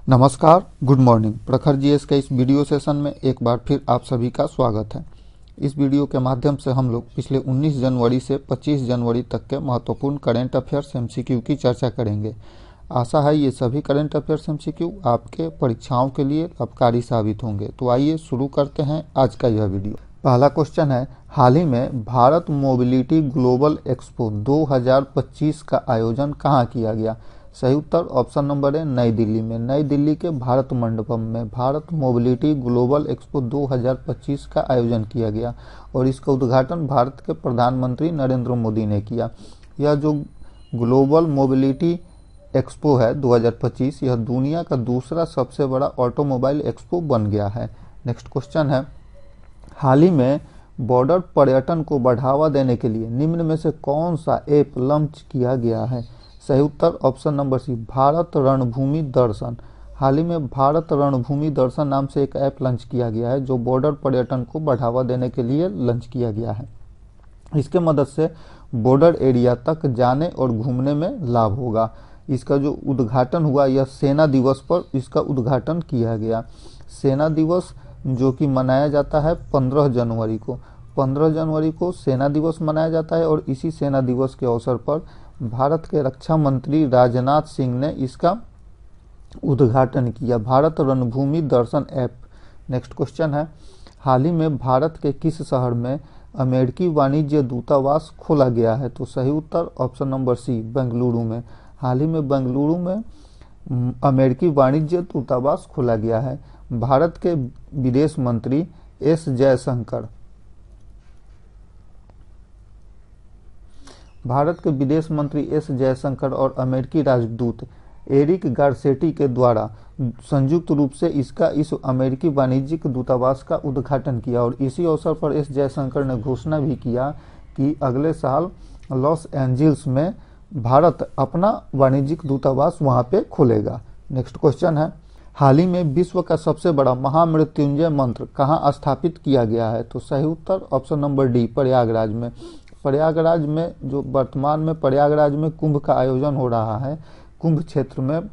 नमस्कार, good morning. प्रखर GS के इस वीडियो सेशन में एक बार फिर आप सभी का स्वागत है। इस वीडियो के माध्यम से हम लोग पिछले 19 जनवरी से 25 जनवरी तक के महत्वपूर्ण करंट अफेयर्स एमसीक्यू की चर्चा करेंगे। आशा है ये सभी करंट अफेयर्स एमसीक्यू आपके परीक्षाओं के लिए लाभकारी साबित होंगे। तो आइए शुरू करते हैं आज का यह वीडियो। पहला क्वेश्चन है, हाल ही में भारत मोबिलिटी ग्लोबल एक्सपो 2025 का आयोजन कहाँ किया गया? सही उत्तर ऑप्शन नंबर है नई दिल्ली में। नई दिल्ली के भारत मंडपम में भारत मोबिलिटी ग्लोबल एक्सपो 2025 का आयोजन किया गया और इसका उद्घाटन भारत के प्रधानमंत्री नरेंद्र मोदी ने किया। यह जो ग्लोबल मोबिलिटी एक्सपो है 2025, यह दुनिया का दूसरा सबसे बड़ा ऑटोमोबाइल एक्सपो बन गया है। नेक्स्ट क्वेश्चन है, हाल ही में बॉर्डर पर्यटन को बढ़ावा देने के लिए निम्न में से कौन सा ऐप लॉन्च किया गया है? सही उत्तर ऑप्शन नंबर सी, भारत रणभूमि दर्शन। हाल ही में भारत रणभूमि दर्शन नाम से एक ऐप लॉन्च किया गया है जो बॉर्डर पर्यटन को बढ़ावा देने के लिए लॉन्च किया गया है। इसके मदद से बॉर्डर एरिया तक जाने और घूमने में लाभ होगा। इसका जो उद्घाटन हुआ यह सेना दिवस पर इसका उद्घाटन किया गया। सेना दिवस जो कि मनाया जाता है 15 जनवरी को। 15 जनवरी को सेना दिवस मनाया जाता है और इसी सेना दिवस के अवसर पर भारत के रक्षा मंत्री राजनाथ सिंह ने इसका उद्घाटन किया, भारत रणभूमि दर्शन ऐप। नेक्स्ट क्वेश्चन है, हाल ही में भारत के किस शहर में अमेरिकी वाणिज्य दूतावास खोला गया है? तो सही उत्तर ऑप्शन नंबर सी, बेंगलुरु में। हाल ही में बेंगलुरु में अमेरिकी वाणिज्य दूतावास खोला गया है। भारत के विदेश मंत्री एस जयशंकर भारत के विदेश मंत्री एस जयशंकर और अमेरिकी राजदूत एरिक गारसेटी के द्वारा संयुक्त रूप से इस अमेरिकी वाणिज्यिक दूतावास का उद्घाटन किया और इसी अवसर पर एस जयशंकर ने घोषणा भी किया कि अगले साल लॉस एंजल्स में भारत अपना वाणिज्यिक दूतावास वहां पे खोलेगा। नेक्स्ट क्वेश्चन है, हाल ही में विश्व का सबसे बड़ा महामृत्युंजय मंत्र कहाँ स्थापित किया गया है? तो सही उत्तर ऑप्शन नंबर डी, प्रयागराज में। प्रयागराज में जो वर्तमान में प्रयागराज में कुंभ का आयोजन हो रहा है, कुंभ क्षेत्र में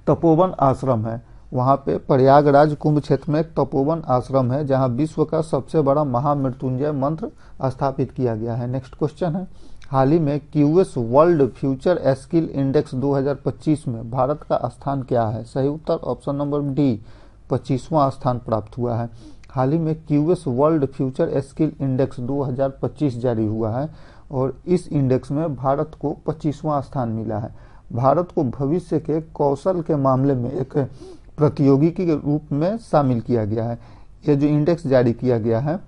तपोवन आश्रम है। वहां पे प्रयागराज कुंभ क्षेत्र में एक तपोवन आश्रम है जहां विश्व का सबसे बड़ा महामृत्युंजय मंत्र स्थापित किया गया है। नेक्स्ट क्वेश्चन है, हाल ही में QS world future skill index 2025 में भारत का स्थान क्या है? सही उत्तर ऑप्शन नंबर डी, 25वां स्थान प्राप्त हुआ है। हाल ही में QS world future skill index 2025 जारी हुआ है और इस इंडेक्स में भारत को 25वां स्थान मिला है। भारत को भविष्य के कौशल के मामले में एक प्रतियोगी के रूप में शामिल किया गया है। यह जो इंडेक्स जारी किया गया है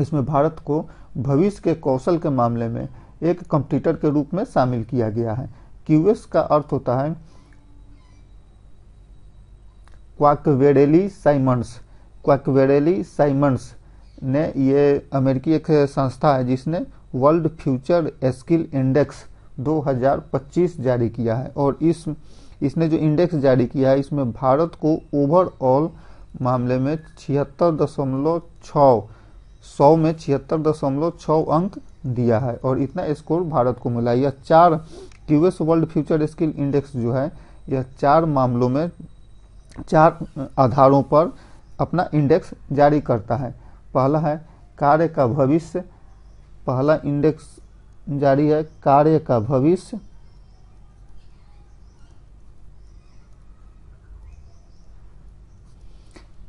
इसमें भारत को भविष्य के कौशल के मामले में एक कंपटीटर के रूप में शामिल किया गया है। क्यूएस का अर्थ होता है क्वाकवेरेली साइमंड्स। क्वाकवेरेली साइमंड्स ने ये अमेरिकी एक संस्था है जिसने वर्ल्ड फ्यूचर स्किल इंडेक्स 2025 जारी किया है और इसने जो इंडेक्स जारी किया है इसमें भारत को ओवरऑल मामले में 76.6 100 में 76.6 अंक दिया है और इतना स्कोर भारत को मिला। यह 4 QS world future skill index जो है यह 4 मामलों में 4 आधारों पर अपना इंडेक्स जारी करता है। पहला है कार्य का भविष्य, पहला इंडेक्स जारी है कार्य का भविष्य।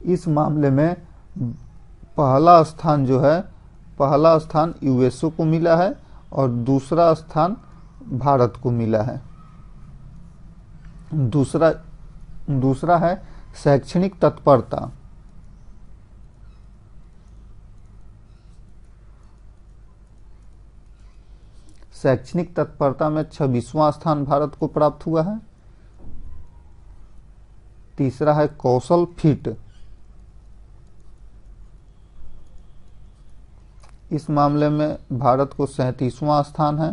इस मामले में पहला स्थान जो है, पहला स्थान यूएसए को मिला है और दूसरा स्थान भारत को मिला है। दूसरा है शैक्षणिक तत्परता। शैक्षणिक तत्परता में 26वां स्थान भारत को प्राप्त हुआ है। तीसरा है कौशल फिट। इस मामले में भारत को 37वां स्थान है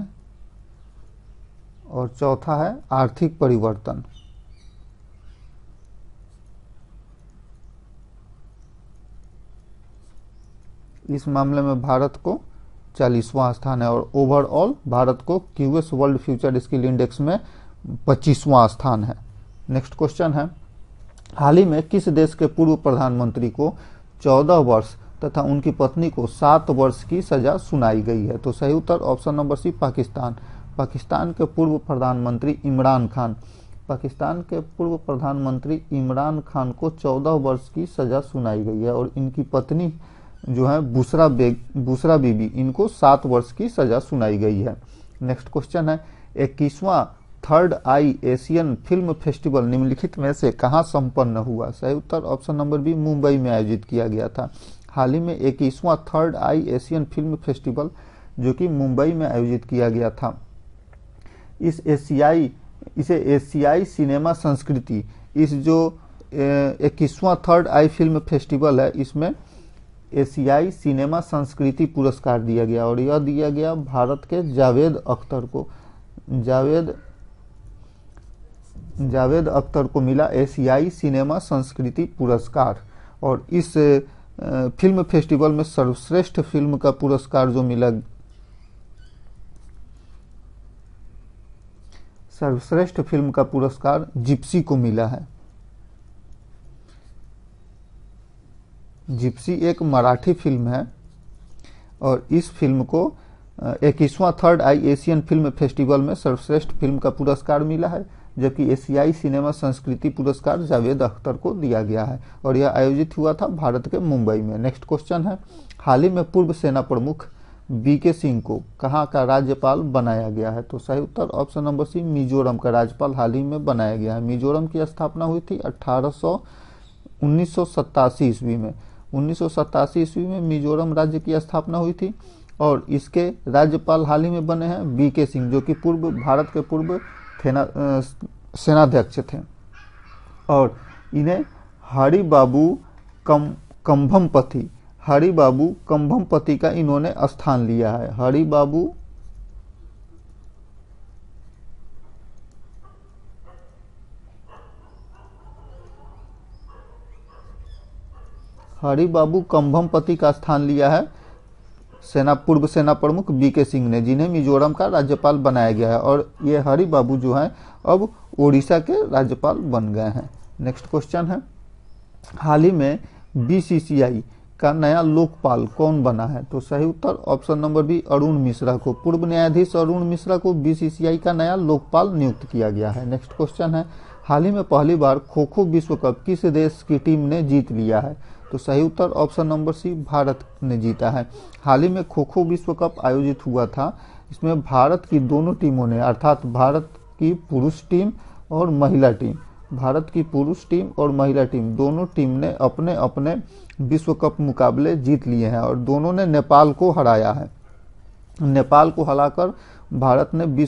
और चौथा है आर्थिक परिवर्तन। इस मामले में भारत को 40वां स्थान है और ओवरऑल भारत को QS world future skill index में 25वां स्थान है। नेक्स्ट क्वेश्चन है, हाल ही में किस देश के पूर्व प्रधानमंत्री को 14 वर्ष तथा उनकी पत्नी को 7 वर्ष की सजा सुनाई गई है? तो सही उत्तर option number C Pakistan. Pakistan के पूर्व प्रधानमंत्री इमरान खान, पाकिस्तान के पूर्व प्रधानमंत्री इमरान खान को 14 वर्ष की सजा सुनाई गई है और इनकी पत्नी जो है बुशरा बीबी, इनको 7 वर्ष की सजा सुनाई गई है। नेक्स्ट क्वेश्चन है, 21वां थर्ड आई एशियन फिल्म फेस्टिवल निम्नलिखित में से कहाँ संपन्न हुआ? सही उत्तर ऑप्शन नंबर बी मुंबई में आयोजित किया गया था। हाल ही में 21वां थर्ड आई एशियन फिल्म फेस्टिवल जो कि मुंबई में आयोजित किया गया था, इसे एशियाई सिनेमा संस्कृति, इस जो 21वां थर्ड आई फिल्म फेस्टिवल है, इसमें एशियाई सिनेमा संस्कृति पुरस्कार दिया गया और यह दिया गया भारत के जावेद अख्तर को। जावेद अख्तर को मिला एशियाई सिनेमा संस्कृति पुरस्कार और इस फिल्म फेस्टिवल में सर्वश्रेष्ठ फिल्म का पुरस्कार जो मिला, सर्वश्रेष्ठ फिल्म का पुरस्कार जिप्सी को मिला है। जिप्सी एक मराठी फिल्म है और इस फिल्म को 21वां थर्ड आई एशियन फिल्म फेस्टिवल में सर्वश्रेष्ठ फिल्म का पुरस्कार मिला है, जबकि एशियाई सिनेमा संस्कृति पुरस्कार जावेद अख्तर को दिया गया है और यह आयोजित हुआ था भारत के मुंबई में। नेक्स्ट क्वेश्चन है, हाल ही में पूर्व सेना प्रमुख बीके सिंह को कहाँ का राज्यपाल बनाया गया है? तो सही उत्तर ऑप्शन नंबर सी मिजोरम का राज्यपाल हाल ही में बनाया गया है। मिजोरम की स्थापना हुई थी 1987 ईस्वी में। 1987 ईस्वी में मिजोरम राज्य की स्थापना हुई थी और इसके राज्यपाल हाल ही में बने हैं बीके सिंह, जो कि भारत के पूर्व सेनाध्यक्ष थे और इन्हें हरिबाबू कंभमपति का इन्होंने स्थान लिया है। हरिबाबू कंभमपति का स्थान लिया है पूर्व सेना प्रमुख बीके सिंह ने, जिन्हें मिजोरम का राज्यपाल बनाया गया है और ये हरिबाबू जो हैं अब ओडिशा के राज्यपाल बन गए हैं। नेक्स्ट क्वेश्चन है, हाल ही में बीसीसीआई का नया लोकपाल कौन बना है? तो सही उत्तर option number B Arun Mishra को। पूर्व न्यायाधीश अरुण मिश्रा को बीसीसीआई का नया लोकपाल नियुक्त किया गया है। नेक्स्ट क्वेश्चन है, हाल ही में पहली बार खो खो विश्व कप किस देश की टीम ने जीत लिया है? तो सही उत्तर ऑप्शन नंबर सी भारत ने जीता है। हाल ही में खो खो विश्व कप आयोजित हुआ था, इसमें भारत की दोनों टीमों ने, अर्थात भारत की पुरुष टीम और महिला टीम, दोनों टीम ने अपने अपने विश्व कप मुकाबले जीत लिए हैं और दोनों ने नेपाल को हराया है। नेपाल को हराकर भारत ने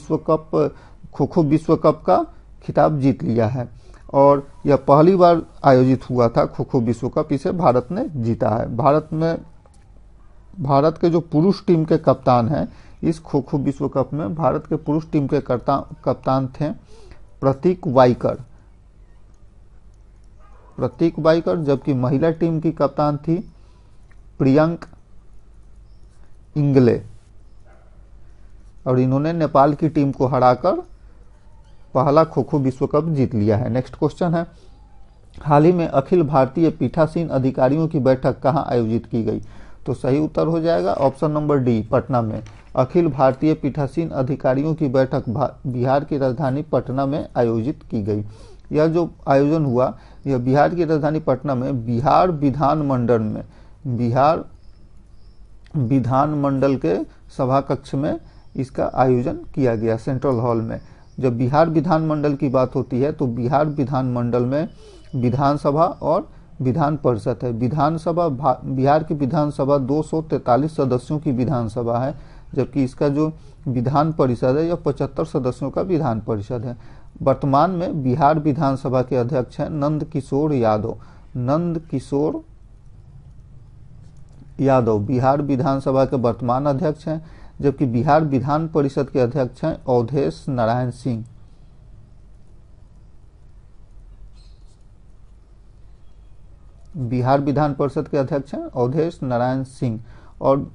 खो खो विश्व कप का खिताब जीत लिया है और यह पहली बार आयोजित हुआ था खो खो विश्व कप, इसे भारत ने जीता है। भारत के जो पुरुष टीम के कप्तान हैं इस खो खो विश्व कप में, भारत के पुरुष टीम के कप्तान थे प्रतीक वाइकर, जबकि महिला टीम की कप्तान थी प्रियंक इंगले और इन्होंने नेपाल की टीम को हराकर पहला खो खो विश्व कप जीत लिया है। नेक्स्ट क्वेश्चन है, हाल ही में अखिल भारतीय पीठासीन अधिकारियों की बैठक कहां आयोजित की गई? तो सही उत्तर हो जाएगा ऑप्शन नंबर डी पटना में। अखिल भारतीय पीठासीन अधिकारियों की बैठक बिहार की राजधानी पटना में आयोजित की गई। यह जो आयोजन हुआ यह बिहार की राजधानी पटना में बिहार विधानमंडल के सभा कक्ष में इसका आयोजन किया गया, सेंट्रल हॉल में। जब बिहार विधानमंडल की बात होती है तो बिहार विधानमंडल में विधानसभा और विधान परिषद है। बिहार की विधानसभा 243 सदस्यों की विधानसभा है, जबकि इसका जो विधान परिषद है यह 75 सदस्यों का विधान परिषद है। वर्तमान में बिहार विधानसभा के अध्यक्ष हैं नंद किशोर यादव बिहार विधानसभा के वर्तमान अध्यक्ष हैं, जबकि बिहार विधान परिषद के अध्यक्ष हैं अवधेश नारायण सिंह। बिहार विधान परिषद के अध्यक्ष हैं अवधेश नारायण सिंह और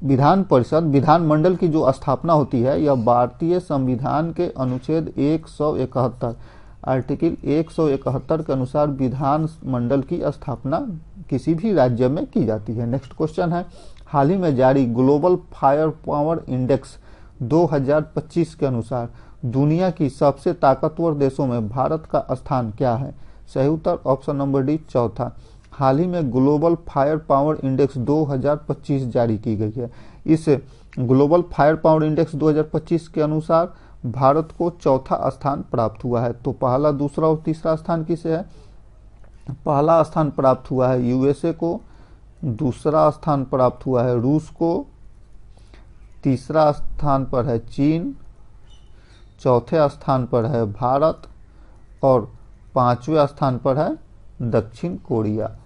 विधानमंडल की जो स्थापना होती है यह भारतीय संविधान के अनुच्छेद 171 आर्टिकल 171 के अनुसार विधानमंडल की स्थापना किसी भी राज्य में की जाती है। नेक्स्ट क्वेश्चन है, हाल ही में जारी ग्लोबल फायर पावर इंडेक्स 2025 के अनुसार दुनिया की सबसे ताकतवर देशों में भारत का स्थान क्या है? सही उत्तर ऑप्शन नंबर डी चौथा। हाल ही में ग्लोबल फायर पावर इंडेक्स 2025 जारी की गई है। इस ग्लोबल फायर पावर इंडेक्स 2025 के अनुसार भारत को चौथा स्थान प्राप्त हुआ है। तो पहला, दूसरा और तीसरा स्थान किसे है? पहला स्थान प्राप्त हुआ है यूएसए को, दूसरा स्थान प्राप्त हुआ है रूस को, तीसरा स्थान पर है चीन, चौथे स्थान पर है भारत और पांचवें स्थान पर है दक्षिण कोरिया।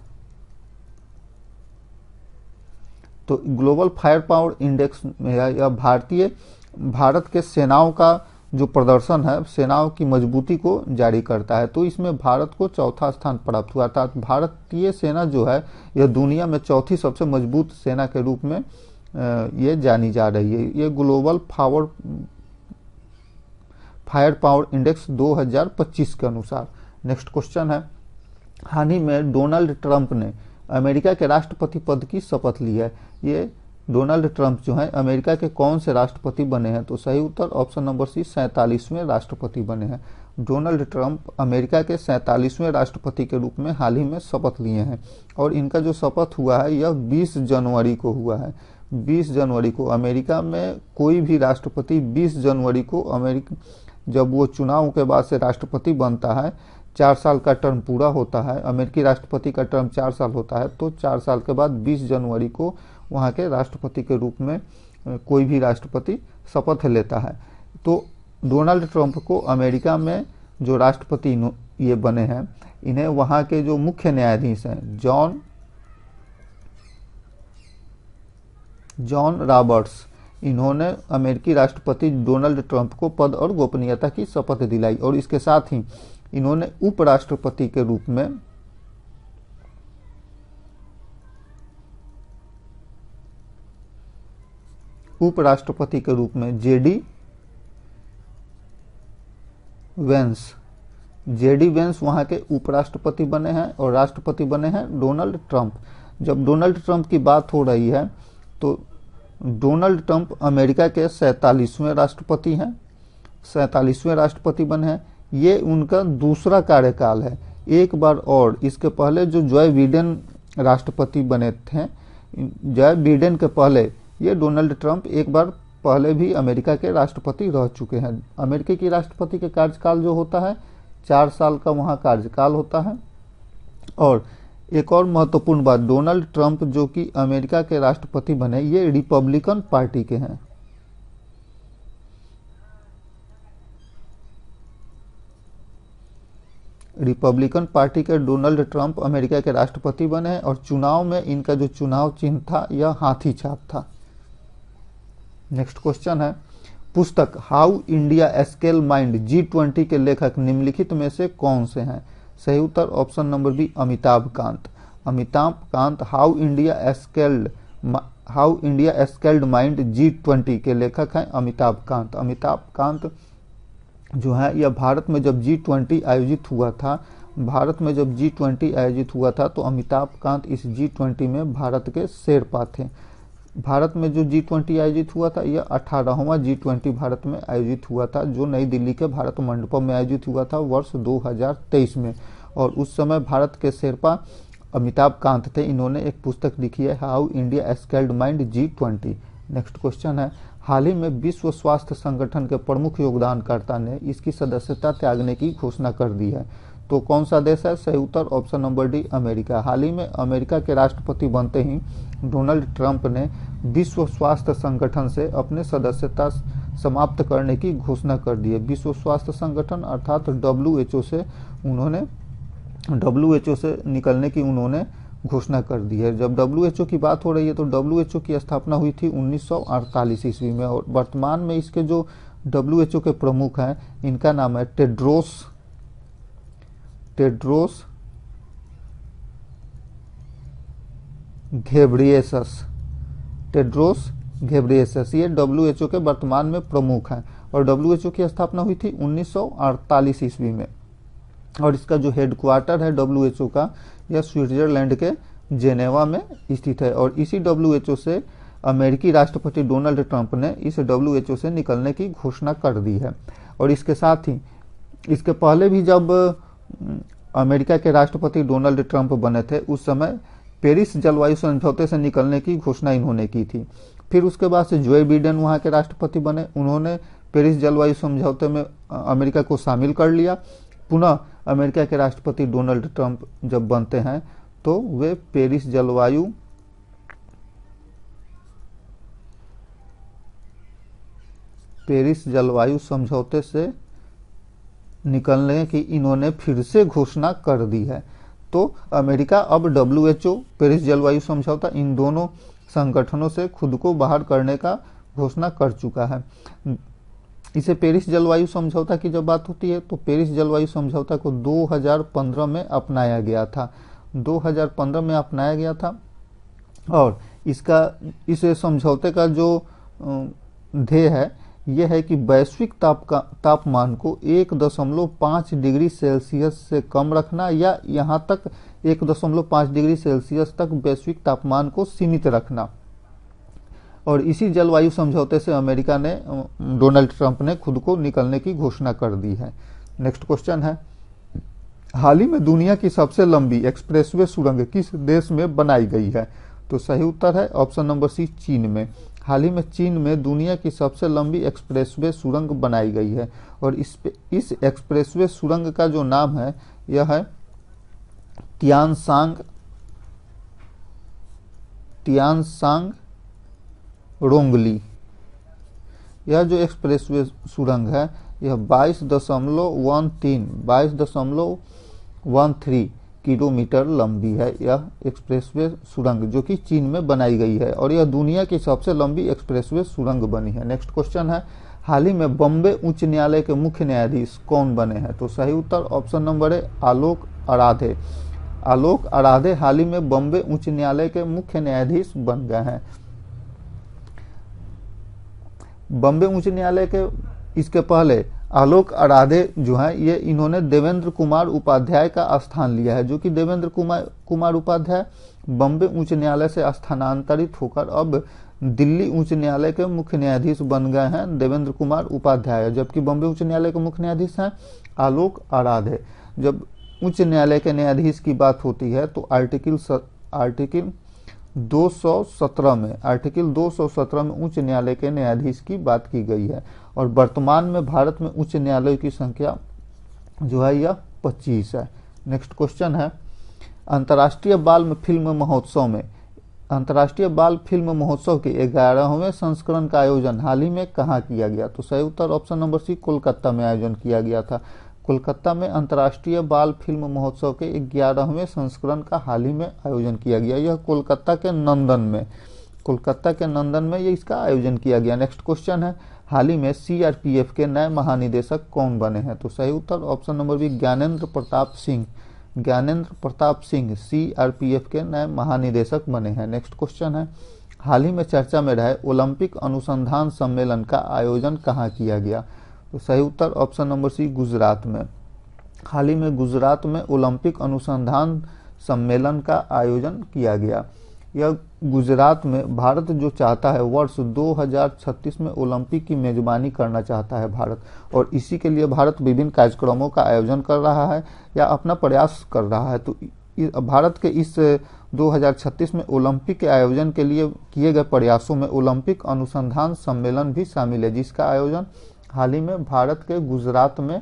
तो ग्लोबल फायर पावर इंडेक्स में यह भारत के सेनाओं का जो प्रदर्शन है, सेनाओं की मजबूती को जारी करता है। तो इसमें भारत को चौथा स्थान प्राप्त हुआ, अर्थात भारतीय सेना जो है यह दुनिया में चौथी सबसे मजबूत सेना के रूप में ये जानी जा रही है। ये ग्लोबल फायर पावर इंडेक्स 2025 के अनुसार। नेक्स्ट क्वेश्चन है, हाल ही में डोनाल्ड ट्रंप ने अमेरिका के राष्ट्रपति पद की शपथ ली है। ये डोनाल्ड ट्रंप जो है अमेरिका के कौन से राष्ट्रपति बने हैं? तो सही उत्तर ऑप्शन नंबर सी 47वें राष्ट्रपति बने हैं। डोनाल्ड ट्रंप अमेरिका के 47वें राष्ट्रपति के रूप में हाल ही में शपथ लिए हैं और इनका जो शपथ हुआ है यह 20 जनवरी को हुआ है। 20 जनवरी को अमेरिका में कोई भी राष्ट्रपति 20 जनवरी को जब वो चुनाव के बाद से राष्ट्रपति बनता है, 4 साल का टर्म पूरा होता है, अमेरिकी राष्ट्रपति का टर्म 4 साल होता है, तो 4 साल के बाद 20 जनवरी को वहाँ के राष्ट्रपति के रूप में कोई भी राष्ट्रपति शपथ लेता है। तो डोनाल्ड ट्रंप को अमेरिका में जो राष्ट्रपति ये बने हैं, इन्हें वहाँ के जो मुख्य न्यायाधीश हैं जॉन रॉबर्ट्स, इन्होंने अमेरिकी राष्ट्रपति डोनाल्ड ट्रंप को पद और गोपनीयता की शपथ दिलाई और इसके साथ ही इन्होंने उपराष्ट्रपति के रूप में जेडी वेंस वहां के उपराष्ट्रपति बने हैं और राष्ट्रपति बने हैं डोनाल्ड ट्रंप। जब डोनाल्ड ट्रंप की बात हो रही है तो डोनाल्ड ट्रंप अमेरिका के 47वें राष्ट्रपति हैं, 47वें राष्ट्रपति बने हैं। ये उनका दूसरा कार्यकाल है। एक बार और इसके पहले जो जॉय बिडेन राष्ट्रपति बने थे, जॉय बिडेन के पहले ये डोनाल्ड ट्रंप एक बार पहले भी अमेरिका के राष्ट्रपति रह चुके हैं। अमेरिका की राष्ट्रपति के कार्यकाल जो होता है 4 साल का वहाँ कार्यकाल होता है। और एक और महत्वपूर्ण बात, डोनाल्ड ट्रंप जो कि अमेरिका के राष्ट्रपति बने, ये रिपब्लिकन पार्टी के हैं। रिपब्लिकन पार्टी के डोनाल्ड ट्रंप अमेरिका के राष्ट्रपति बने हैं और चुनाव में इनका जो चुनाव चिन्ह था यह हाथी छाप था। नेक्स्ट क्वेश्चन है, पुस्तक how India scale mind G20 के लेखक निम्नलिखित में से कौन से हैं? सही उत्तर option number B Amitabh Kant how India scaled mind G20 के लेखक हैं अमिताभ कांत जो है यह भारत में जब G20 आयोजित हुआ था, तो अमिताभ कांत इस G20 में भारत के शेरपा थे। भारत में जो G20 आयोजित हुआ था यह 18वां G20 भारत में आयोजित हुआ था, जो नई दिल्ली के भारत मंडपम में आयोजित हुआ था वर्ष 2023 में। और उस समय भारत के शेरपा अमिताभ कांत थे। इन्होंने एक पुस्तक लिखी है how India scaled mind G20। Next question है, हाल ही में विश्व स्वास्थ्य संगठन के प्रमुख योगदानकर्ता ने इसकी सदस्यता त्यागने की घोषणा कर दी है। तो कौन सा देश है? सही उत्तर ऑप्शन नंबर डी अमेरिका। हाल ही में अमेरिका के राष्ट्रपति बनते ही डोनाल्ड ट्रंप ने विश्व स्वास्थ्य संगठन से अपने सदस्यता समाप्त करने की घोषणा कर दी है। विश्व स्वास्थ्य संगठन अर्थात WHO से निकलने की उन्होंने घोषणा कर दी है। जब WHO की बात हो रही है तो WHO की स्थापना हुई थी 1948 ईस्वी में और वर्तमान में इसके जो WHO के प्रमुख हैं इनका नाम है टेड्रोस घेब्रेयेसस। ये WHO के वर्तमान में प्रमुख हैं और WHO की स्थापना हुई थी 1948 ईस्वी में। और इसका जो हेडक्वार्टर है WHO का, यह स्विट्जरलैंड के जेनेवा में स्थित है। और इसी WHO से अमेरिकी राष्ट्रपति डोनाल्ड ट्रंप ने इस WHO से निकलने की घोषणा कर दी है। और इसके साथ ही इसके पहले भी जब अमेरिका के राष्ट्रपति डोनाल्ड ट्रंप बने थे, उस समय पेरिस जलवायु समझौते से निकलने की घोषणा इन्होंने की थी। फिर उसके बाद से जो बिडेन वहाँ के राष्ट्रपति बने, उन्होंने पेरिस जलवायु समझौते में अमेरिका को शामिल कर लिया। पुनः अमेरिका के राष्ट्रपति डोनाल्ड ट्रंप जब बनते हैं तो वे पेरिस जलवायु समझौते से निकलने की इन्होंने फिर से घोषणा कर दी है। तो अमेरिका अब WHO, पेरिस जलवायु समझौता, इन दोनों संगठनों से खुद को बाहर करने का घोषणा कर चुका है। इसे पेरिस जलवायु समझौता की जब बात होती है तो पेरिस जलवायु समझौता को 2015 में अपनाया गया था। 2015 में अपनाया गया था और इस समझौते का जो ध्येय है यह है कि वैश्विक तापमान को 1.5 डिग्री सेल्सियस से कम रखना या यहाँ तक 1.5 डिग्री सेल्सियस तक वैश्विक तापमान को सीमित रखना। और इसी जलवायु समझौते से अमेरिका ने, डोनाल्ड ट्रंप ने खुद को निकलने की घोषणा कर दी है। नेक्स्ट क्वेश्चन है, हाल ही में दुनिया की सबसे लंबी एक्सप्रेसवे सुरंग किस देश में बनाई गई है? तो सही उत्तर है ऑप्शन नंबर सी, चीन में। हाल ही में चीन में दुनिया की सबसे लंबी एक्सप्रेसवे सुरंग बनाई गई है। और इस एक्सप्रेसवे सुरंग का जो नाम है यह है तियानसांग रोंगली। यह जो एक्सप्रेसवे सुरंग है यह 22.13 किलोमीटर लंबी है। यह एक्सप्रेसवे सुरंग जो कि चीन में बनाई गई है और यह दुनिया की सबसे लंबी एक्सप्रेसवे सुरंग बनी है। नेक्स्ट क्वेश्चन है, हाल ही में बॉम्बे उच्च न्यायालय के मुख्य न्यायाधीश कौन बने हैं? तो सही उत्तर ऑप्शन नंबर है आलोक अराधे। आलोक अराधे हाल ही में बॉम्बे उच्च न्यायालय के मुख्य न्यायाधीश बन गए हैं। बॉम्बे उच्च न्यायालय के इसके पहले आलोक अराधे जो है ये इन्होंने देवेंद्र कुमार उपाध्याय का स्थान लिया है, जो कि देवेंद्र कुमार उपाध्याय बॉम्बे उच्च न्यायालय से स्थानांतरित होकर अब दिल्ली उच्च न्यायालय के मुख्य न्यायाधीश बन गए हैं देवेंद्र कुमार उपाध्याय, जबकि बॉम्बे उच्च न्यायालय के मुख्य न्यायाधीश हैं आलोक अराधे। जब उच्च न्यायालय के न्यायाधीश की बात होती है तो आर्टिकल 217 में उच्च न्यायालय के न्यायाधीश की बात की गई है। और वर्तमान में भारत में उच्च न्यायालय की संख्या जो है यह 25 है। नेक्स्ट क्वेश्चन है, अंतर्राष्ट्रीय बाल फिल्म महोत्सव के 11वें संस्करण का आयोजन हाल ही में कहाँ किया गया? तो सही उत्तर ऑप्शन नंबर सी, कोलकाता में आयोजन किया गया था। कोलकाता में अंतर्राष्ट्रीय बाल फिल्म महोत्सव के 11वें संस्करण का हाल ही में आयोजन किया गया। यह कोलकाता के नंदन में ये इसका आयोजन किया गया। नेक्स्ट क्वेश्चन है, हाल ही में CRPF के नए महानिदेशक कौन बने हैं? तो सही उत्तर option number B, Gyanendra Pratap Singh CRPF के नए महानिदेशक बने हैं। नेक्स्ट क्वेश्चन है, हाल ही में चर्चा में रहे ओलंपिक अनुसंधान सम्मेलन का आयोजन कहाँ किया गया? तो सही उत्तर ऑप्शन नंबर सी, गुजरात में। हाल ही में गुजरात में ओलंपिक अनुसंधान सम्मेलन का आयोजन किया गया। यह गुजरात में भारत जो चाहता है वर्ष 2036 में ओलंपिक की मेजबानी करना चाहता है भारत, और इसी के लिए भारत विभिन्न कार्यक्रमों का आयोजन कर रहा है या अपना प्रयास कर रहा है। तो भारत के इस 2036 में ओलंपिक के आयोजन के लिए किए गए प्रयासों में ओलंपिक अनुसंधान सम्मेलन भी शामिल है, जिसका आयोजन हाल ही में भारत के गुजरात में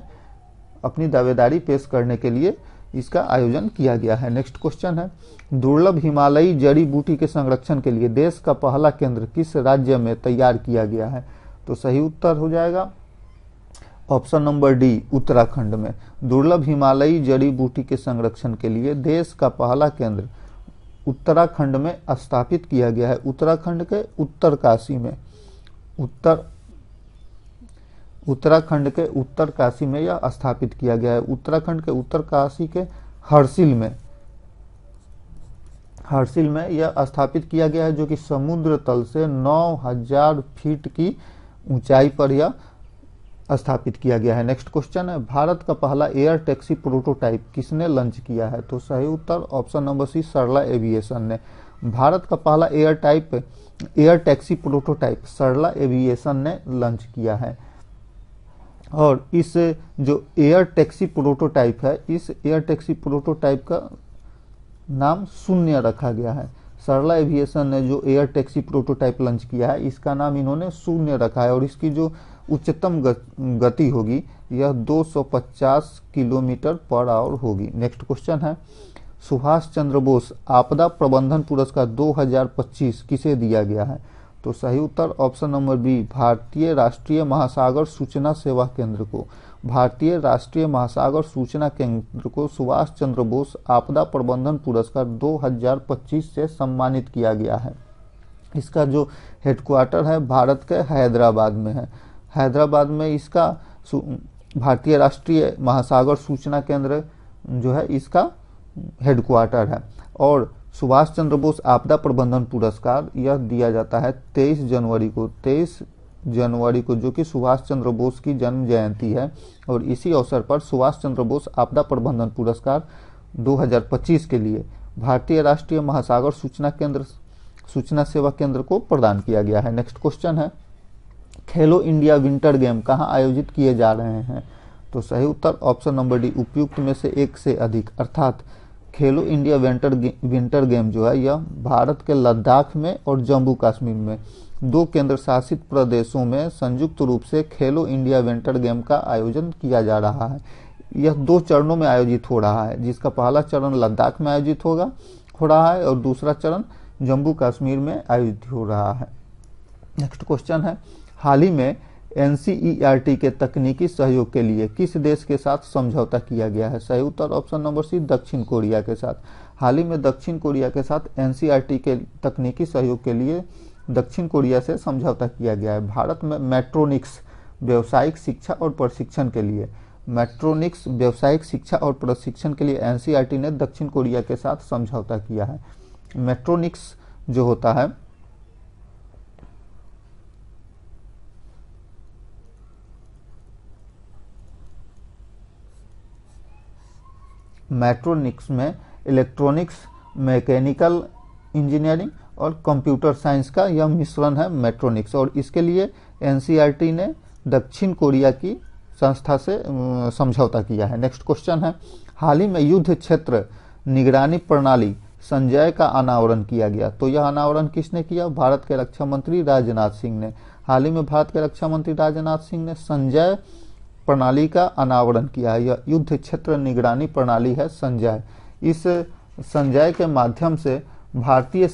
अपनी दावेदारी पेश करने के लिए इसका आयोजन किया गया है। नेक्स्ट क्वेश्चन है, दुर्लभ हिमालयी जड़ी बूटी के संरक्षण के लिए देश का पहला केंद्र किस राज्य में तैयार किया गया है? तो सही उत्तर हो जाएगा ऑप्शन नंबर डी, उत्तराखंड में। दुर्लभ हिमालयी जड़ी बूटी के संरक्षण के लिए देश का पहला केंद्र उत्तराखंड में स्थापित किया गया है। उत्तराखंड के उत्तरकाशी में उत्तराखंड के उत्तरकाशी में यह स्थापित किया गया है। उत्तराखंड के उत्तरकाशी के हर्सिल में यह स्थापित किया गया है, जो कि समुद्र तल से 9000 फीट की ऊंचाई पर यह स्थापित किया गया है। नेक्स्ट क्वेश्चन है, भारत का पहला एयर टैक्सी प्रोटोटाइप किसने लॉन्च किया है? तो सही उत्तर ऑप्शन नंबर सी, सरला एविएशन ने। भारत का पहला एयर टैक्सी प्रोटोटाइप सरला एविएशन ने लॉन्च किया है। और इस जो एयर टैक्सी प्रोटोटाइप है, इस एयर टैक्सी प्रोटोटाइप का नाम शून्य रखा गया है। सरला एविएशन ने जो एयर टैक्सी प्रोटोटाइप लॉन्च किया है, इसका नाम इन्होंने शून्य रखा है। और इसकी जो उच्चतम गति होगी यह 250 किलोमीटर पर आवर होगी। नेक्स्ट क्वेश्चन है, सुभाष चंद्र बोस आपदा प्रबंधन पुरस्कार 2025 किसे दिया गया है? तो सही उत्तर ऑप्शन नंबर बी, भारतीय राष्ट्रीय महासागर सूचना सेवा केंद्र को। भारतीय राष्ट्रीय महासागर सूचना केंद्र को सुभाष चंद्र बोस आपदा प्रबंधन पुरस्कार 2025 से सम्मानित किया गया है। इसका जो हेडक्वार्टर है भारत के हैदराबाद में है। हैदराबाद में इसका भारतीय राष्ट्रीय महासागर सूचना केंद्र जो है इसका हेडक्वार्टर है। और सुभाष चंद्र बोस आपदा प्रबंधन पुरस्कार यह दिया जाता है 23 जनवरी को जो कि सुभाष चंद्र बोस की जन्म जयंती है। और इसी अवसर पर सुभाष चंद्र बोस आपदा प्रबंधन पुरस्कार 2025 के लिए भारतीय राष्ट्रीय महासागर सूचना सेवा केंद्र को प्रदान किया गया है। नेक्स्ट क्वेश्चन है, खेलो इंडिया विंटर गेम कहाँ आयोजित किए जा रहे हैं? तो सही उत्तर ऑप्शन नंबर डी, उपयुक्त में से एक से अधिक, अर्थात खेलो इंडिया विंटर गेम जो है यह भारत के लद्दाख में और जम्मू कश्मीर में 2 केंद्र शासित प्रदेशों में संयुक्त रूप से खेलो इंडिया विंटर गेम का आयोजन किया जा रहा है। यह 2 चरणों में आयोजित हो रहा है, जिसका पहला चरण लद्दाख में आयोजित हो रहा है और दूसरा चरण जम्मू कश्मीर में आयोजित हो रहा है। नेक्स्ट क्वेश्चन है, हाल ही में NCERT के तकनीकी सहयोग के लिए किस देश के साथ समझौता किया गया है? सही उत्तर ऑप्शन नंबर सी, दक्षिण कोरिया के साथ। हाल ही में दक्षिण कोरिया के साथ NCERT के तकनीकी सहयोग के लिए दक्षिण कोरिया से समझौता किया गया है। भारत में मैट्रोनिक्स व्यावसायिक शिक्षा और प्रशिक्षण के लिए NCERT ने दक्षिण कोरिया के साथ समझौता किया है। मैट्रोनिक्स जो होता है मैट्रोनिक्स में इलेक्ट्रॉनिक्स, मैकेनिकल इंजीनियरिंग और कंप्यूटर साइंस का यह मिश्रण है मैट्रोनिक्स। और इसके लिए NCERT ने दक्षिण कोरिया की संस्था से समझौता किया है। नेक्स्ट क्वेश्चन है, हाल ही में युद्ध क्षेत्र निगरानी प्रणाली संजय का अनावरण किया गया। तो यह अनावरण किसने किया? भारत के रक्षा मंत्री राजनाथ सिंह ने। हाल ही में भारत के रक्षा मंत्री राजनाथ सिंह ने संजय प्रणाली का अनावरण किया है। यह युद्ध क्षेत्र निगरानी प्रणाली है संजय। इस संजय के माध्यम से भारतीय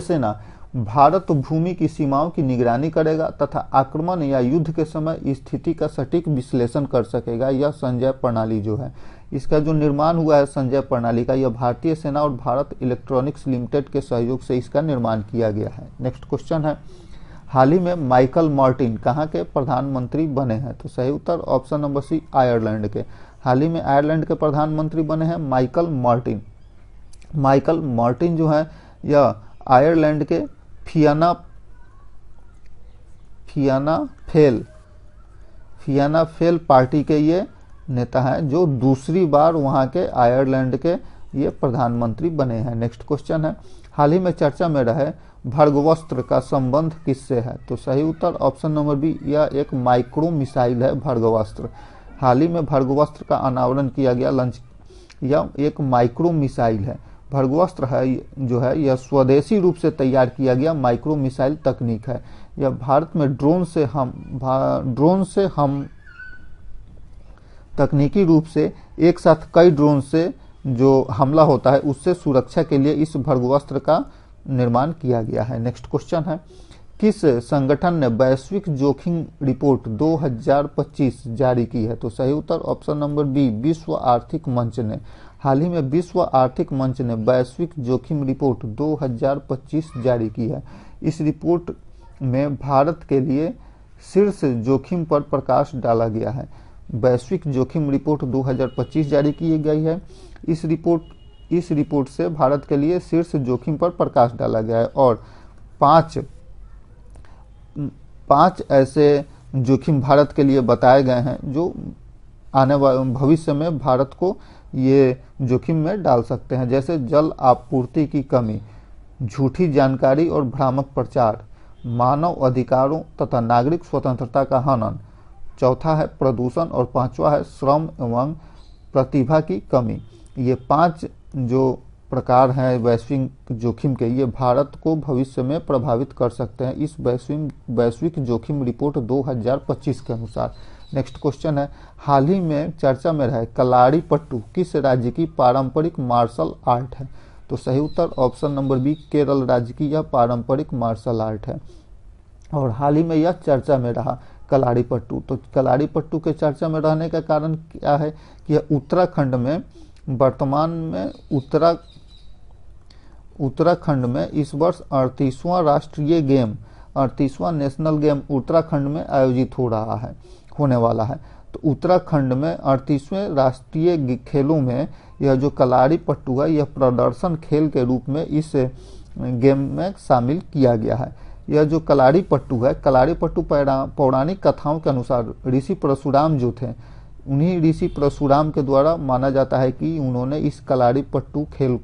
सेना भारत भूमि की सीमाओं की निगरानी करेगा तथा आक्रमण या युद्ध के समय स्थिति का सटीक विश्लेषण कर सकेगा। यह संजय प्रणाली जो है, इसका जो निर्माण हुआ है संजय प्रणाली का, यह भारतीय सेना और भारत इलेक्ट्रॉनिक्स लिमिटेड के सहयोग से इसका निर्माण किया गया है। नेक्स्ट क्वेश्चन है, हाल ही में माइकल मार्टिन कहाँ के प्रधानमंत्री बने हैं? तो सही उत्तर ऑप्शन नंबर सी, आयरलैंड के। हाल ही में आयरलैंड के प्रधानमंत्री बने हैं माइकल मार्टिन। माइकल मार्टिन जो है यह आयरलैंड के फियाना फेल पार्टी के ये नेता हैं जो दूसरी बार वहां के आयरलैंड के ये प्रधानमंत्री बने हैं। नेक्स्ट क्वेश्चन है, हाल ही में चर्चा में रहे भर्गवस्त्र का संबंध किससे है? तो सही उत्तर ऑप्शन नंबर बी, यह एक माइक्रो मिसाइल है भर्गवस्त्र। हाल ही में भर्गवस्त्र का अनावरण किया गया यह एक माइक्रो मिसाइल है। भर्गवस्त्र है जो है यह स्वदेशी रूप से तैयार किया गया माइक्रो मिसाइल तकनीक है। यह भारत में ड्रोन से हम तकनीकी रूप से एक साथ कई ड्रोन से जो हमला होता है उससे सुरक्षा के लिए इस भर्गवस्त्र का निर्माण किया गया है। नेक्स्ट क्वेश्चन है, किस संगठन ने वैश्विक जोखिम रिपोर्ट 2025 जारी की है? तो सही उत्तर ऑप्शन नंबर बी, विश्व आर्थिक मंच ने। हाल ही में विश्व आर्थिक मंच ने वैश्विक जोखिम रिपोर्ट 2025 जारी की है। इस रिपोर्ट में भारत के लिए शीर्ष जोखिम पर प्रकाश डाला गया है। वैश्विक जोखिम रिपोर्ट 2025 जारी की गई है। इस रिपोर्ट से भारत के लिए शीर्ष जोखिम पर प्रकाश डाला गया है और 5 ऐसे जोखिम भारत के लिए बताए गए हैं जो आने वाले भविष्य में भारत को ये जोखिम में डाल सकते हैं, जैसे जल आपूर्ति की कमी, झूठी जानकारी और भ्रामक प्रचार, मानव अधिकारों तथा नागरिक स्वतंत्रता का हनन, चौथा है प्रदूषण और पांचवा है श्रम एवं प्रतिभा की कमी। ये 5 जो प्रकार हैं वैश्विक जोखिम के, ये भारत को भविष्य में प्रभावित कर सकते हैं इस वैश्विक जोखिम रिपोर्ट 2025 के अनुसार। नेक्स्ट क्वेश्चन है, हाल ही में चर्चा में रहे कलारी पट्टू किस राज्य की पारंपरिक मार्शल आर्ट है? तो सही उत्तर ऑप्शन नंबर बी, केरल राज्य की यह पारंपरिक मार्शल आर्ट है। और हाल ही में यह चर्चा में रहा कलारी पट्टू। तो कलारी पट्टू के चर्चा में रहने का कारण क्या है कि यह उत्तराखंड में वर्तमान में उत्तराखंड में इस वर्ष 38वां नेशनल गेम उत्तराखंड में आयोजित होने वाला है। तो उत्तराखंड में 38वें राष्ट्रीय खेलों में यह जो कलारी पट्टू है, यह प्रदर्शन खेल के रूप में इस गेम में शामिल किया गया है। यह जो कलारी पट्टू है, कलारी पट्टू पौराणिक कथाओं के अनुसार ऋषि परशुराम जो थे, उन्हीं ऋषि परशुराम के द्वारा माना जाता है कि उन्होंने इस कलारी पट्टू खेल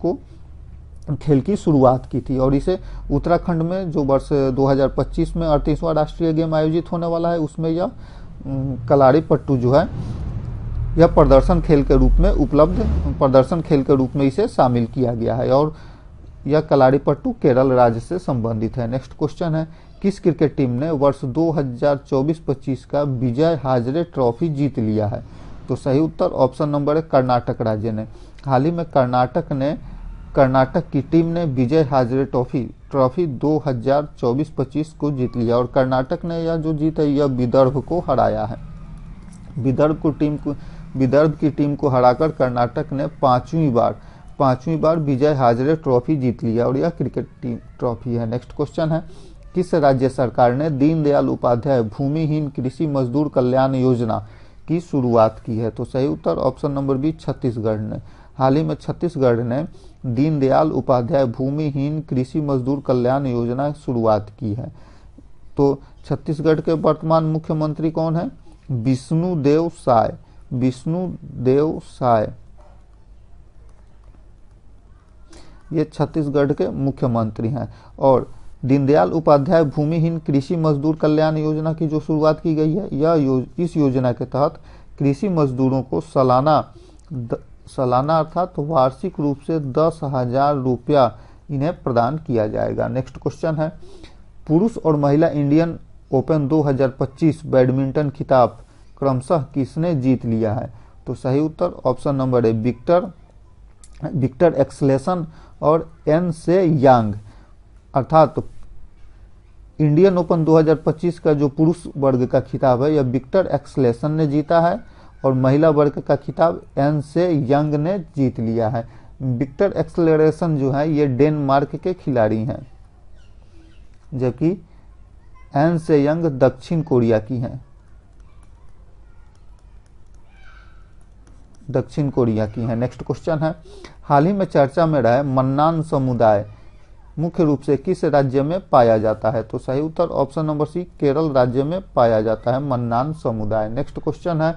की शुरुआत की थी। और इसे उत्तराखंड में जो वर्ष 2025 में 38वां राष्ट्रीय गेम आयोजित होने वाला है, उसमें यह कलारी पट्टू जो है यह प्रदर्शन खेल के रूप में इसे शामिल किया गया है। और यह कलारी पट्टू केरल राज्य से संबंधित है। नेक्स्ट क्वेश्चन है, किस क्रिकेट टीम ने वर्ष 2024-25 का विजय हाजरे ट्रॉफी जीत लिया है? तो सही उत्तर ऑप्शन नंबर है कर्नाटक राज्य ने। हाल ही में कर्नाटक की टीम ने विजय हाजरे ट्रॉफी 2024-25 को जीत लिया। और कर्नाटक ने यह जो जीत है यह विदर्भ को हराया है। विदर्भ की टीम को हराकर कर्नाटक ने पांचवी बार विजय हाजरे ट्रॉफी जीत लिया और यह क्रिकेट टीम ट्रॉफी है। नेक्स्ट क्वेश्चन है, किस राज्य सरकार ने दीनदयाल उपाध्याय भूमिहीन कृषि मजदूर कल्याण योजना की शुरुआत की है? तो सही उत्तर ऑप्शन नंबर बी, छत्तीसगढ़ ने। हाल ही में छत्तीसगढ़ ने दीनदयाल उपाध्याय भूमिहीन कृषि मजदूर कल्याण योजना की शुरुआत की है। तो छत्तीसगढ़ के वर्तमान मुख्यमंत्री कौन है? विष्णुदेव साय ये छत्तीसगढ़ के मुख्यमंत्री हैं। और दीनदयाल उपाध्याय भूमिहीन कृषि मजदूर कल्याण योजना की जो शुरुआत की गई है, इस योजना के तहत कृषि मजदूरों को सालाना अर्थात वार्षिक रूप से 10,000 रुपया इन्हें प्रदान किया जाएगा। नेक्स्ट क्वेश्चन है, पुरुष और महिला इंडियन ओपन 2025 बैडमिंटन खिताब क्रमशः किसने जीत लिया है? तो सही उत्तर ऑप्शन नंबर है विक्टर एक्सलेसन और एन से यांग। अर्थात इंडियन ओपन 2025 का जो पुरुष वर्ग का खिताब है यह विक्टर एक्सलेसन ने जीता है और महिला वर्ग का खिताब एन से यंग ने जीत लिया है। विक्टर एक्सलेसन जो है ये डेनमार्क के खिलाड़ी हैं, जबकि एन से यंग दक्षिण कोरिया की हैं। नेक्स्ट क्वेश्चन है, हाल ही में चर्चा में रहे मन्नान समुदाय मुख्य रूप से किस राज्य में पाया जाता है? तो सही उत्तर ऑप्शन नंबर सी, केरल राज्य में पाया जाता है मन्नान समुदाय। नेक्स्ट क्वेश्चन है,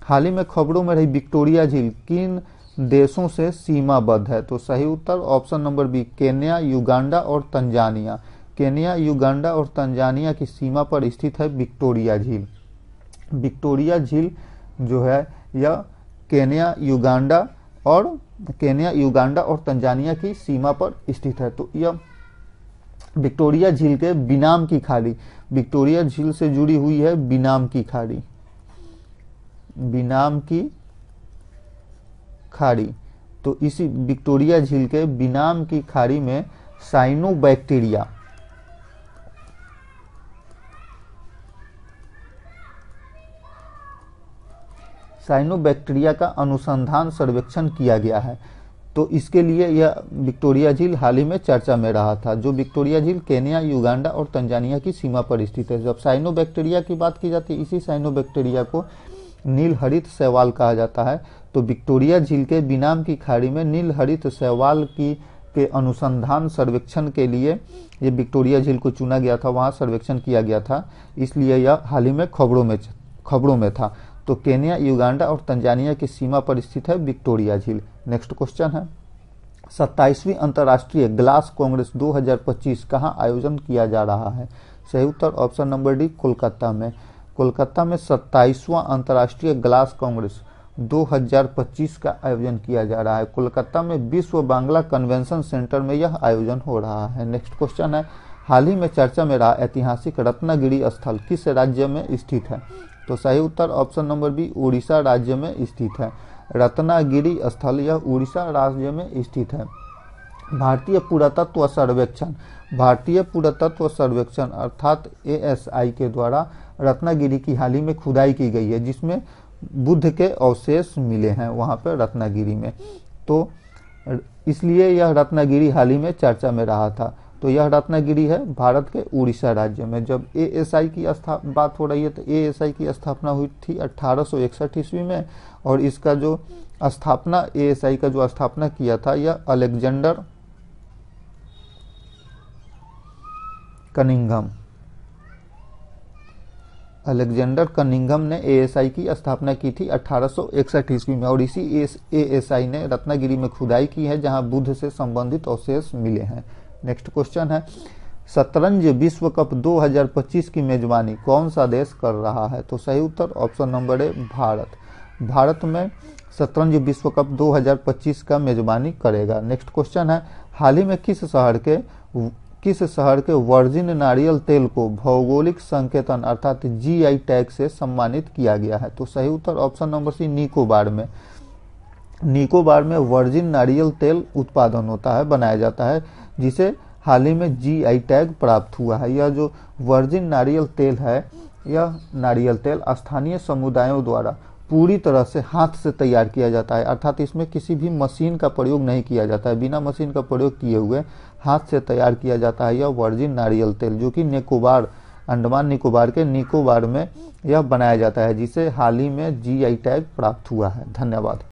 हाल ही में खबरों में रही विक्टोरिया झील किन देशों से सीमाबद्ध है? तो सही उत्तर option number B, Kenya, Uganda और तंजानिया। केन्या, युगांडा और तंजानिया की सीमा पर स्थित है विक्टोरिया झील। विक्टोरिया झील जो है यह केन्या, युगांडा और तंजानिया की सीमा पर स्थित है। तो यह विक्टोरिया झील के बिनाम की खाड़ी, विक्टोरिया झील से जुड़ी हुई है बिनाम की खाड़ी। तो इसी विक्टोरिया झील के बिनाम की खाड़ी में साइनोबैक्टीरिया का अनुसंधान सर्वेक्षण किया गया है। तो इसके लिए यह विक्टोरिया झील हाल ही में चर्चा में रहा था। जो विक्टोरिया झील केन्या, युगांडा और तंजानिया की सीमा पर स्थित है। जब साइनोबैक्टीरिया की बात की जाती है, इसी साइनोबैक्टीरिया को नील हरित शैवाल कहा जाता है। तो विक्टोरिया झील के बिनाम की खाड़ी में नील हरित शैवाल की के अनुसंधान सर्वेक्षण के लिए ये विक्टोरिया झील को चुना गया था, वहाँ सर्वेक्षण किया गया था, इसलिए यह हाल ही में खबरों में था। तो केन्या, युगांडा और तंजानिया की सीमा पर स्थित है विक्टोरिया झील। नेक्स्ट क्वेश्चन है 27वीं अंतर्राष्ट्रीय ग्लास कांग्रेस 2025 कहाँ आयोजन किया जा रहा है? सही उत्तर ऑप्शन नंबर डी, कोलकाता में। कोलकाता में 27वां अंतर्राष्ट्रीय ग्लास कांग्रेस 2025 का आयोजन किया जा रहा है। कोलकाता में विश्व बांग्ला कन्वेंशन सेंटर में यह आयोजन हो रहा है। नेक्स्ट क्वेश्चन है हाल ही में चर्चा में रहा ऐतिहासिक रत्नागिरी स्थल किस राज्य में स्थित है? तो सही उत्तर ऑप्शन नंबर बी, उड़ीसा राज्य में स्थित है। रत्नागिरी स्थल यह उड़ीसा राज्य में स्थित है। भारतीय पुरातत्व सर्वेक्षण अर्थात ASI के द्वारा रत्नागिरी की हाल ही में खुदाई की गई है, जिसमें बुद्ध के अवशेष मिले हैं वहां पर रत्नागिरी में। तो इसलिए यह रत्नागिरी हाल ही में चर्चा में रहा था। तो यह रत्नागिरी है भारत के उड़ीसा राज्य में। जब ASI की बात हो रही है तो ASI की स्थापना हुई थी 1861 ईस्वी में, और इसका जो स्थापना ASI का जो स्थापना किया था यह अलेक्जेंडर कनिंघम ने ASI की स्थापना की थी 1861 ईस्वी में, और इसी ASI ने रत्नागिरी में खुदाई की है जहां बुद्ध से संबंधित अवशेष मिले हैं। नेक्स्ट क्वेश्चन है शतरंज विश्व कप 2025 की मेजबानी कौन सा देश कर रहा है? तो सही उत्तर option number A, Bharat. Bharat में शतरंज विश्व कप 2025 का मेजबानी करेगा। नेक्स्ट क्वेश्चन है हाल ही में किस शहर के वर्जिन नारियल तेल को भौगोलिक संकेतन अर्थात GI टैग से सम्मानित किया गया है? तो सही उत्तर ऑप्शन नंबर सी, निकोबार में। निकोबार में वर्जिन नारियल तेल उत्पादन होता है, बनाया जाता है, जिसे हाल ही में GI टैग प्राप्त हुआ है। यह जो वर्जिन नारियल तेल है, यह नारियल तेल स्थानीय समुदायों द्वारा पूरी तरह से हाथ से तैयार किया जाता है, अर्थात इसमें किसी भी मशीन का प्रयोग नहीं किया जाता है। बिना मशीन का प्रयोग किए हुए हाथ से तैयार किया जाता है यह वर्जिन नारियल तेल, जो कि निकोबार, अंडमान निकोबार के निकोबार में यह बनाया जाता है, जिसे हाल ही में GI टैग प्राप्त हुआ है। धन्यवाद।